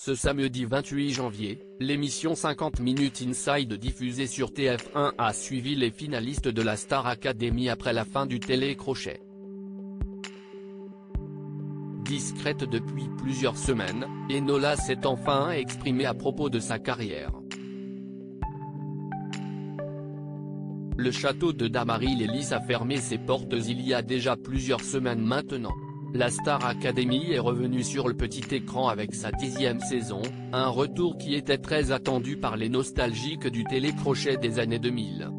Ce samedi 28 janvier, l'émission 50 Minutes Inside diffusée sur TF1 a suivi les finalistes de la Star Academy après la fin du télécrochet. Discrète depuis plusieurs semaines, Enola s'est enfin exprimée à propos de sa carrière. Le château de Damary-les-Lys a fermé ses portes il y a déjà plusieurs semaines maintenant. La Star Academy est revenue sur le petit écran avec sa 10e saison, un retour qui était très attendu par les nostalgiques du télécrochet des années 2000.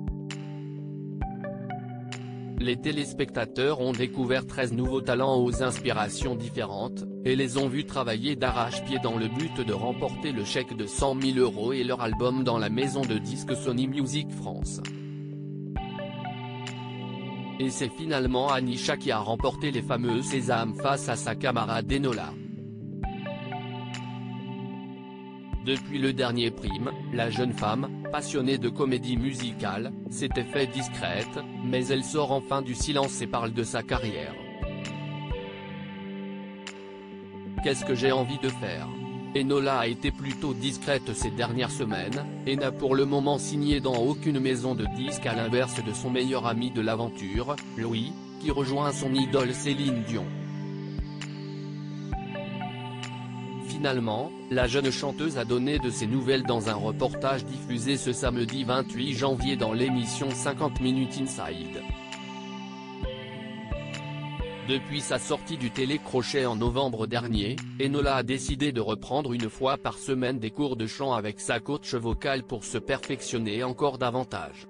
Les téléspectateurs ont découvert 13 nouveaux talents aux inspirations différentes, et les ont vus travailler d'arrache-pied dans le but de remporter le chèque de 100 000 € et leur album dans la maison de disques Sony Music France. Et c'est finalement Anisha qui a remporté les fameux Sésame face à sa camarade Enola. Depuis le dernier prime, la jeune femme, passionnée de comédie musicale, s'était fait discrète, mais elle sort enfin du silence et parle de sa carrière. Qu'est-ce que j'ai envie de faire ? Enola a été plutôt discrète ces dernières semaines, et n'a pour le moment signé dans aucune maison de disques à l'inverse de son meilleur ami de l'aventure, Louis, qui rejoint son idole Céline Dion. Finalement, la jeune chanteuse a donné de ses nouvelles dans un reportage diffusé ce samedi 28 janvier dans l'émission 50 Minutes Inside. Depuis sa sortie du télécrochet en novembre dernier, Enola a décidé de reprendre une fois par semaine des cours de chant avec sa coach vocale pour se perfectionner encore davantage.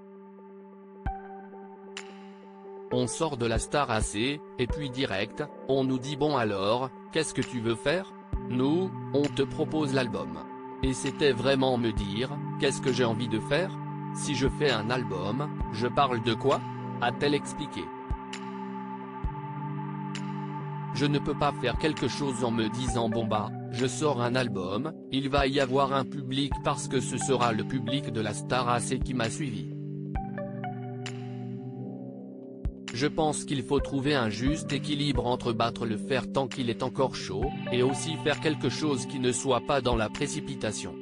On sort de la Star AC, et puis direct, on nous dit bon alors, qu'est-ce que tu veux faire ? Nous, on te propose l'album. Et c'était vraiment me dire, qu'est-ce que j'ai envie de faire ? Si je fais un album, je parle de quoi ? A-t-elle expliqué. Je ne peux pas faire quelque chose en me disant bon bah, je sors un album, il va y avoir un public parce que ce sera le public de la Star AC qui m'a suivi. Je pense qu'il faut trouver un juste équilibre entre battre le fer tant qu'il est encore chaud, et aussi faire quelque chose qui ne soit pas dans la précipitation.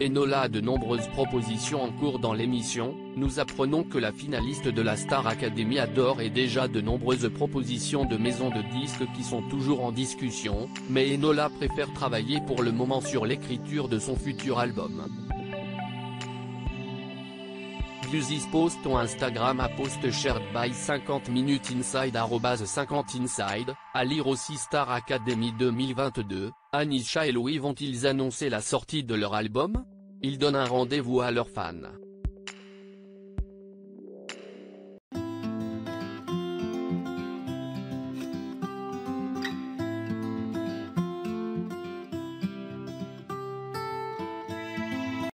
Enola a de nombreuses propositions en cours dans l'émission, nous apprenons que la finaliste de la Star Academy adore et déjà de nombreuses propositions de maisons de disques qui sont toujours en discussion, mais Enola préfère travailler pour le moment sur l'écriture de son futur album. View this post on Instagram à post shared by 50 Minutes Inside @50inside, à lire aussi Star Academy 2022, Anisha et Louis vont-ils annoncer la sortie de leur album ? Ils donnent un rendez-vous à leurs fans.